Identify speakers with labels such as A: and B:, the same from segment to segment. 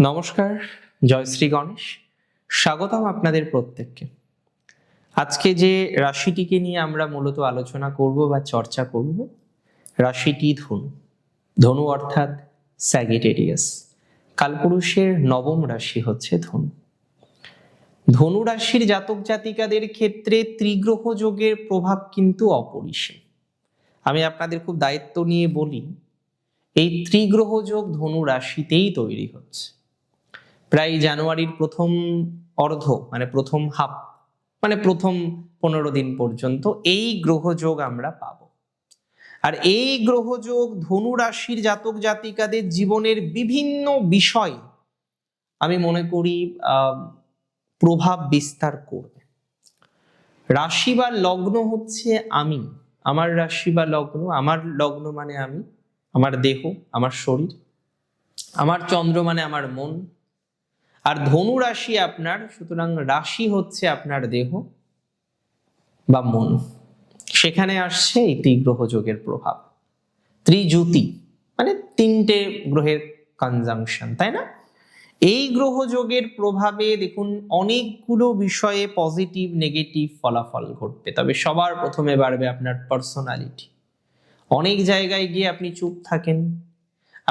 A: নমস্কার, জয় শ্রী গণেশ। স্বাগতম আপনাদের প্রত্যেককে। আজকে যে রাশিটিকে নিয়ে আমরা মূলত আলোচনা করব বা চর্চা করব, রাশিটি ধনু। ধনু অর্থাৎ স্যাগিটেরিয়াস। কালপুরুষের নবম রাশি হচ্ছে ধনু। ধনু রাশির জাতক জাতিকাদের ক্ষেত্রে ত্রিগ্রহ যোগের প্রভাব কিন্তু অপরিসীম। আমি আপনাদের খুব দায়িত্ব নিয়ে বলি, এই ত্রিগ্রহ যোগ ধনু রাশিতেই তৈরি হচ্ছে। প্রায় জানুয়ারির প্রথম অর্ধ মানে প্রথম হাফ মানে প্রথম 15 দিন পর্যন্ত এই গ্রহযোগ আমরা পাব। আর এই গ্রহযোগ ধনু রাশির জাতক জাতিকাদের জীবনের বিভিন্ন বিষয় আমি মনে করি প্রভাব বিস্তার করবে। রাশি বা লগ্ন হচ্ছে আমি, আমার রাশি বা লগ্ন, আমার লগ্ন মানে আমি, আমার দেহ, আমার শরীর, আমার চন্দ্র মানে আমার মন। আর ধনু রাশি আপনার, সুতরাং রাশি হচ্ছে আপনার দেহ বা মন। সেখানে আসছে এই ত্রিগ্রহ যোগের প্রভাব। ত্রিযুতি মানে তিনটে গ্রহের কনজাংশন, তাই না? এই গ্রহ যোগের প্রভাবে দেখুন অনেকগুলো বিষয়ে পজিটিভ নেগেটিভ ফলাফল ঘটবে। তবে সবার প্রথমে বাড়বে আপনার পার্সোনালিটি। অনেক জায়গায় গিয়ে আপনি চুপ থাকেন,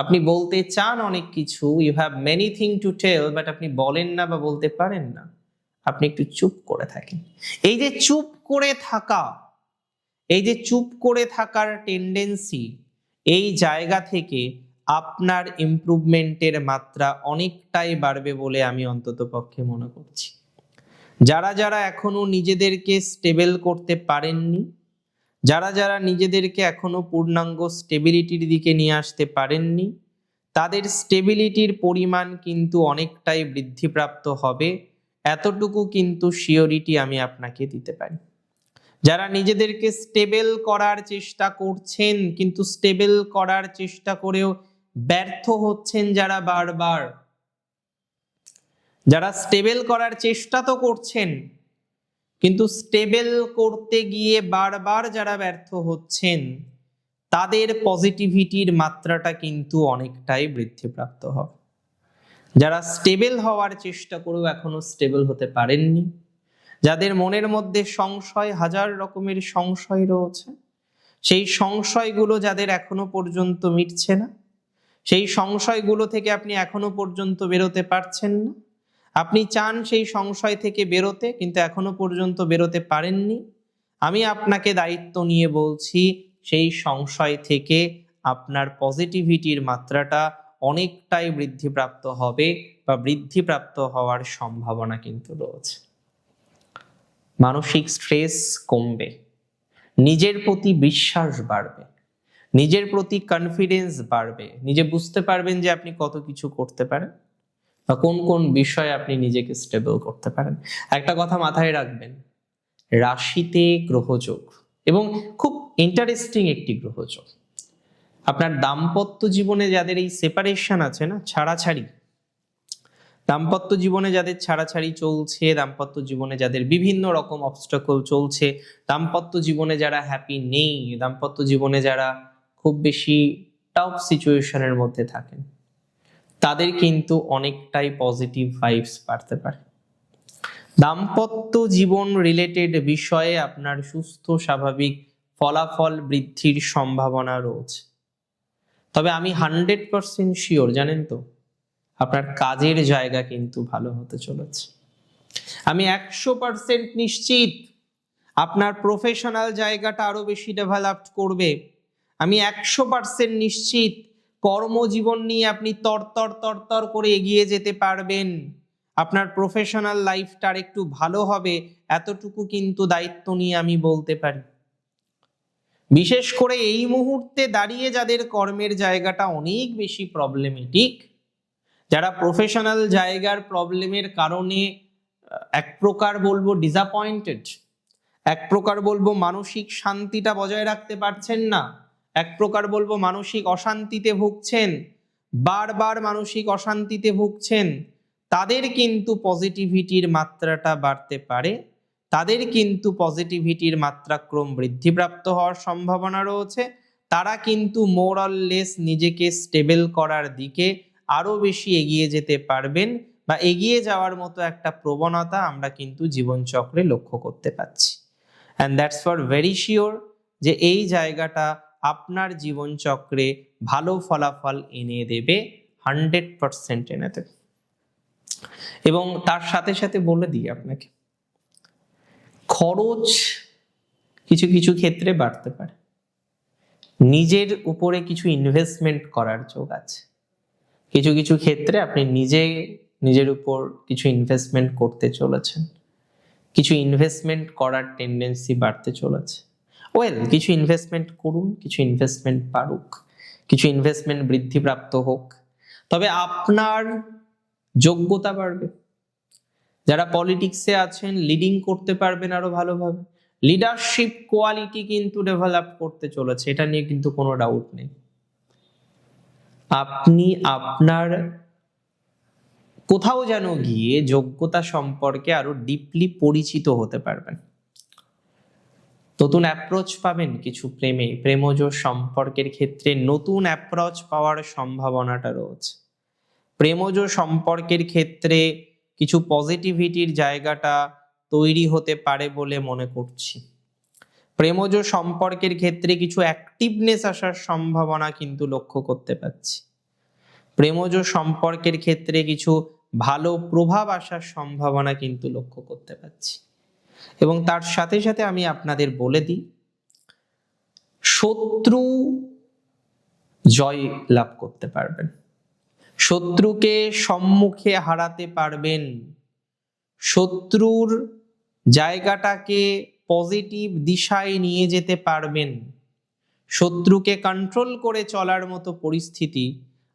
A: আপনি বলতে চান অনেক কিছু, you have many thing to tell, but আপনি বলেন না বা বলতে পারেন না, আপনি একটু চুপ করে থাকেন। এই যে চুপ করে থাকা, এই যে চুপ করে থাকার টেন্ডেন্সি, এই জায়গা থেকে আপনার ইমপ্রুভমেন্টের মাত্রা অনেকটাই বাড়বে বলে আমি অন্তত পক্ষে মনে করছি। যারা যারা এখনো নিজেদেরকে স্টেবল করতে পারেননি, যারা যারা নিজেদেরকে এখনো পূর্ণাঙ্গ স্টেবিলিটির দিকে নিয়ে আসতে পারেননি, তাদের স্টেবিলিটির পরিমাণ কিন্তু অনেকটাই বৃদ্ধিপ্রাপ্ত হবে, এতটুকু কিন্তু শিওরিটি আমি আপনাকে দিতে পারি। যারা নিজেদেরকে স্টেবল করার চেষ্টা করছেন কিন্তু স্টেবল করার চেষ্টা করেও ব্যর্থ হচ্ছেন, যারা বারবার, যারা স্টেবল করার চেষ্টা তো করছেন কিন্তু স্টেবল করতে গিয়ে বারবার যারা ব্যর্থ হচ্ছেন, তাদের পজিটিভিটির মাত্রাটা কিন্তু অনেকটাই বৃদ্ধিপ্রাপ্ত হবে। যারা স্টেবল হওয়ার চেষ্টা করেও এখনো স্টেবল হতে পারেননি, যাদের মনের মধ্যে সংশয়, হাজার রকমের সংশয় রয়েছে, সেই সংশয়গুলো যাদের এখনো পর্যন্ত মিটছে না, সেই সংশয়গুলো থেকে আপনি এখনো পর্যন্ত বেরোতে পারছেন না, আপনি চান সেই সংশয় থেকে বেরোতে কিন্তু এখনো পর্যন্ত বেরোতে পারেননি, আমি আপনাকে দায়িত্ব নিয়ে বলছি, সেই সংশয় থেকে আপনার পজিটিভিটির মাত্রাটা অনেকটাই বৃদ্ধিপ্রাপ্ত হবে বা বৃদ্ধিপ্রাপ্ত হওয়ার সম্ভাবনা কিন্তু রয়েছে। মানসিক স্ট্রেস কমবে, নিজের প্রতি বিশ্বাস বাড়বে, নিজের প্রতি কনফিডেন্স বাড়বে, নিজে বুঝতে পারবেন যে আপনি কত কিছু করতে পারেন বা কোন কোন বিষয়ে আপনি নিজেকে স্টেবল করতে পারেন। একটা কথা মাথায় রাখবেন, রাশিতে গ্রহযোগ এবং খুব ইন্টারেস্টিং একটি গ্রহযোগ। আপনার দাম্পত্য জীবনে যাদের এই সেপারেশন আছে না, ছাড়াছাড়ি, দাম্পত্য জীবনে যাদের ছাড়াছাড়ি চলছে, দাম্পত্য জীবনে যাদের বিভিন্ন রকম অবস্টাকল চলছে, দাম্পত্য জীবনে যারা হ্যাপি নেই, দাম্পত্য জীবনে যারা খুব বেশি টাফ সিচুয়েশনের মধ্যে থাকেন, তাদের কিন্তু অনেকটাই পজিটিভ ভাইবস বাড়তে পারে। দাম্পত্য জীবন রিলেটেড বিষয়ে আপনার সুস্থ স্বাভাবিক ফলাফল বৃদ্ধির সম্ভাবনা রয়েছে। তবে আমি 100% শিওর, জানেন তো, আপনার কাজের জায়গা কিন্তু ভালো হতে চলেছে। আমি 100% নিশ্চিত আপনার প্রফেশনাল জায়গাটা আরো বেশি ডেভেলপড করবে। আমি 100% নিশ্চিত কর্মজীবন নিয়ে আপনি তরতর করে এগিয়ে যেতে পারবেন, আপনার প্রফেশনাল লাইফটা একটু ভালো হবে, এতটুকু কিন্তু দায়িত্ব নিয়ে আমি বলতে পারি। বিশেষ করে এই মুহূর্তে দাঁড়িয়ে যাদের কর্মের জায়গাটা অনেক বেশি প্রবলেমেটিক, যারা প্রফেশনাল জায়গার প্রবলেমের কারণে এক প্রকার বলবো ডিসঅ্যাপয়েন্টেড, এক প্রকার বলবো মানসিক শান্তিটা বজায় রাখতে পারছেন না, এক প্রকার বলবো মানসিক অশান্তিতে ভুগছেন, বারবার মানসিক অশান্তিতে ভুগছেন, তাদের কিন্তু পজিটিভিটির মাত্রাটা বাড়তে পারে, তাদের কিন্তু পজিটিভিটির মাত্রা ক্রম বৃদ্ধিপ্রাপ্ত হওয়ার সম্ভাবনা রয়েছে। তারা কিন্তু মোর অর লেস নিজেকে স্টেবল করার দিকে আরো বেশি এগিয়ে যেতে পারবেন বা এগিয়ে যাওয়ার মতো একটা প্রবণতা আমরা কিন্তু জীবনচক্রে লক্ষ্য করতে পাচ্ছি। And that's for very sure যে এই জায়গাটা আপনার জীবনচক্রে ভালো ফলাফল এনে দেবে, 100% এনে দেবে। এবং তার সাথে সাথে বলে দিই আপনাকে, খরচ কিছু কিছু ক্ষেত্রে বাড়তে পারে। নিজের উপরে কিছু ইনভেস্টমেন্ট করার যোগ আছে। কিছু কিছু ক্ষেত্রে আপনি নিজের উপর কিছু ইনভেস্টমেন্ট করতে চলেছেন, কিছু ইনভেস্টমেন্ট করার টেন্ডেন্সি বাড়তে চলেছে। কিছু ইনভেস্টমেন্ট করুন, কিছু ইনভেস্টমেন্ট বাড়ুক, কিছু ইনভেস্টমেন্ট বৃদ্ধিপ্রাপ্ত হোক, তবে আপনার যোগ্যতা বাড়বে। যারা পলিটিক্সে আছেন, লিডিং করতে পারবেন আরো ভালোভাবে, লিডারশিপ কোয়ালিটি কিন্তু ডেভেলপ করতে চলেছে, এটা নিয়ে কিন্তু কোনো ডাউট নেই। আপনি আপনার কোথাও যেন গিয়ে যোগ্যতা সম্পর্কে আরো ডিপলি পরিচিত হতে পারবেন। নতুন অ্যাপ্রোচ পাবেন কিছু প্রেমজ সম্পর্কের ক্ষেত্রে নতুন অ্যাপ্রোচ পাওয়ার সম্ভাবনাটা রয়েছে। প্রেমজ সম্পর্কের ক্ষেত্রে কিছু পজিটিভিটির জায়গাটা তৈরি হতে পারে বলে মনে করছি। প্রেমজ সম্পর্কের ক্ষেত্রে কিছু অ্যাক্টিভনেস আসার সম্ভাবনা কিন্তু লক্ষ্য করতে পাচ্ছি। প্রেমজ সম্পর্কের ক্ষেত্রে কিছু ভালো প্রভাব আসার সম্ভাবনা কিন্তু লক্ষ্য করতে পাচ্ছি। এবং তার সাথে সাথে আমি আপনাদের বলে দিই, শত্রু জয় লাভ করতে পারবেন, শত্রুকে সম্মুখে হারাতে পারবেন, শত্রুর জায়গাটাকে পজিটিভ দিশায় নিয়ে যেতে পারবেন, শত্রুকে কন্ট্রোল করে চলার মতো পরিস্থিতি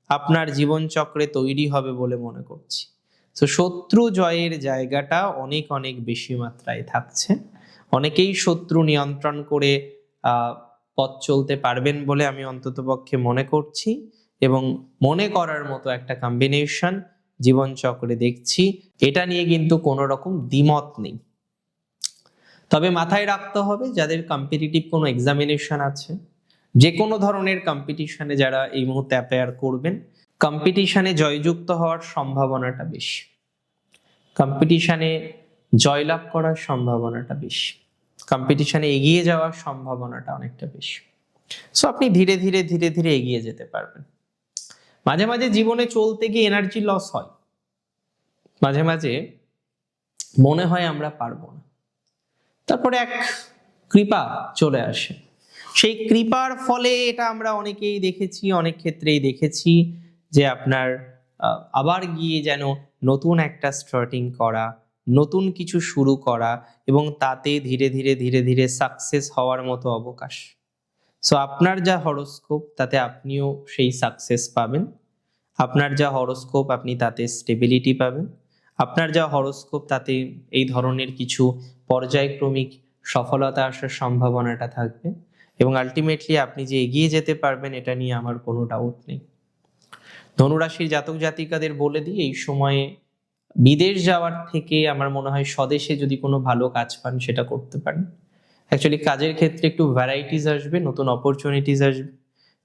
A: আপনার জীবনচক্রে তৈরি হবে বলে মনে করছি। তো শত্রু জয়ের জায়গাটা অনেক অনেক বেশি মাত্রায় থাকছে। অনেকেই শত্রু নিয়ন্ত্রণ করে পথ চলতে পারবেন বলে আমি অন্ততপক্ষে মনে করছি, এবং মনে করার মতো একটা কম্বিনেশন জীবনচক্রে দেখছি। এটা নিয়ে কিন্তু কোনো রকম দ্বিমত নেই। তবে মাথায় রাখতে হবে, যাদের কম্পিটিটিভ কোনো এক্সামিনেশন আছে, যে কোনো ধরনের কম্পিটিশনে যারা এই মুহূর্তে অ্যাপিয়ার করবেন, কম্পিটিশনে জয়যুক্ত হওয়ার সম্ভাবনাটা বেশি, কম্পিটিশনে জয়লাভ করার সম্ভাবনাটা বেশি, কম্পিটিশনে এগিয়ে যাওয়ার সম্ভাবনাটা অনেকটা বেশি। সো আপনি ধীরে ধীরে ধীরে ধীরে এগিয়ে যেতে পারবেন। মাঝে মাঝে জীবনে চলতে গিয়ে এনার্জি লস হয়, মাঝে মাঝে মনে হয় আমরা পারবো না, তারপরে এক কৃপা চলে আসে। সেই কৃপার ফলে এটা আমরা অনেকেই দেখেছি, অনেক ক্ষেত্রেই দেখেছি যে আপনার আবার গিয়ে যেন নতুন একটা স্টার্টিং করা, নতুন কিছু শুরু করা, এবং তাতে ধীরে ধীরে ধীরে ধীরে সাকসেস হওয়ার মতো অবকাশ। সো আপনার যা হরোস্কোপ তাতে আপনিও সেই সাকসেস পাবেন, আপনার যা হরোস্কোপ আপনি তাতে স্টেবিলিটি পাবেন, আপনার যা হরোস্কোপ তাতে এই ধরনের কিছু পর্যায়ক্রমিক সফলতা আসার সম্ভাবনাটা থাকবে, এবং আলটিমেটলি আপনি যে এগিয়ে যেতে পারবেন এটা নিয়ে আমার কোনো ডাউট নেই। ধনুরাশির জাতক জাতিকাদের বলে দিই, এই সময়ে বিদেশ যাওয়ার থেকে আমার মনে হয় স্বদেশে যদি কোনো ভালো কাজ পান সেটা করতে পারেন। অ্যাকচুয়ালি কাজের ক্ষেত্রে একটু ভ্যারাইটিস আসবে, নতুন অপরচুনিটিস আসবে,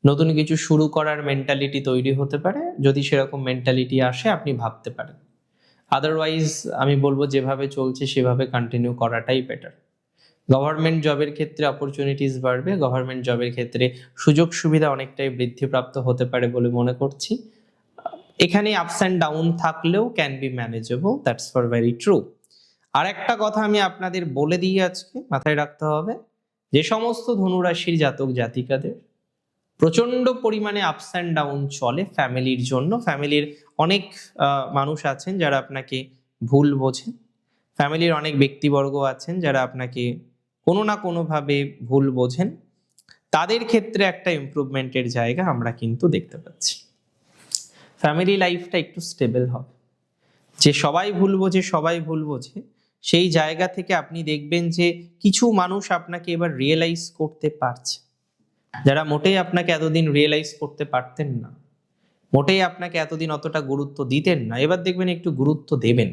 A: নতুন কিছু শুরু করার মেন্টালিটি তৈরি হতে পারে। যদি সেরকম মেন্টালিটি আসে আপনি ভাবতে পারেন, আদারওয়াইজ আমি বলবো যেভাবে চলছে সেভাবে কন্টিনিউ করাটাই বেটার। গভর্নমেন্ট জবের ক্ষেত্রে অপরচুনিটিস বাড়বে, গভর্নমেন্ট জবের ক্ষেত্রে সুযোগ সুবিধা অনেকটাই বৃদ্ধিপ্রাপ্ত হতে পারে বলে মনে করছি। এখানে আপস অ্যান্ড ডাউন থাকলেও can be manageable, that's for very true. আর একটা কথা আমি আপনাদের বলে দিই, আজকে মাথায় রাখতে হবে, যে সমস্ত ধনুরাশির জাতক জাতিকাদের প্রচন্ড পরিমাণে আপস অ্যান্ড ডাউন চলে ফ্যামিলির জন্য, ফ্যামিলির অনেক মানুষ আছেন যারা আপনাকে ভুল বোঝেন, ফ্যামিলির অনেক ব্যক্তিবর্গ আছেন যারা আপনাকে কোনো না কোনোভাবে ভুল বোঝেন, তাদের ক্ষেত্রে একটা ইমপ্রুভমেন্টের জায়গা আমরা কিন্তু দেখতে পাচ্ছি। ফ্যামিলি লাইফটা একটু স্টেবল হবে। যে সবাই ভুল বোঝে সেই জায়গা থেকে আপনি দেখবেন যে কিছু মানুষ আপনাকে এবার রিয়েলাইজ করতে পারছে, যারা মোটেই আপনাকে এতদিন রিয়েলাইজ করতে পারতেন না, মোটেই আপনাকে এতদিন অতটা গুরুত্ব দিতেন না, এবার দেখবেন একটু গুরুত্ব দেবেন।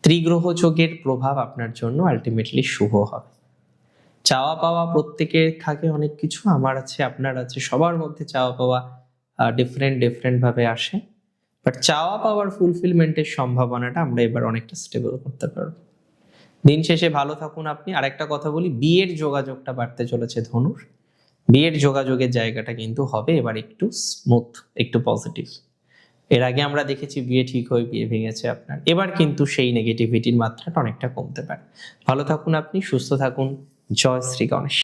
A: ত্রিগ্রহ যোগের প্রভাব আপনার জন্য আলটিমেটলি শুভ হবে। চাওয়া পাওয়া প্রত্যেকের থাকে অনেক কিছু, আমার আছে, আপনার আছে, সবার মধ্যে চাওয়া পাওয়া ডিফারেন্ট ডিফারেন্ট ভাবে আসে, বাট চাওয়া পাওয়ার ফুলফিলমেন্টের সম্ভাবনাটা আমরা এবার অনেকটা স্টেবল করতে পারবো। দিন শেষে ভালো থাকুন আপনি। আরেকটা কথা বলি, বিয়ের যোগাযোগটা বাড়তে চলেছে ধনুর। বিয়ের যোগাযোগের জায়গাটা কিন্তু হবে এবার একটু স্মুথ, একটু পজিটিভ। এর আগে আমরা দেখেছি বিয়ে ঠিক হয়ে বিয়ে ভেঙেছে আপনার, এবার কিন্তু সেই নেগেটিভিটির মাত্রাটা অনেকটা কমতে পারে। ভালো থাকুন আপনি, সুস্থ থাকুন। জয় শ্রী গণেশ।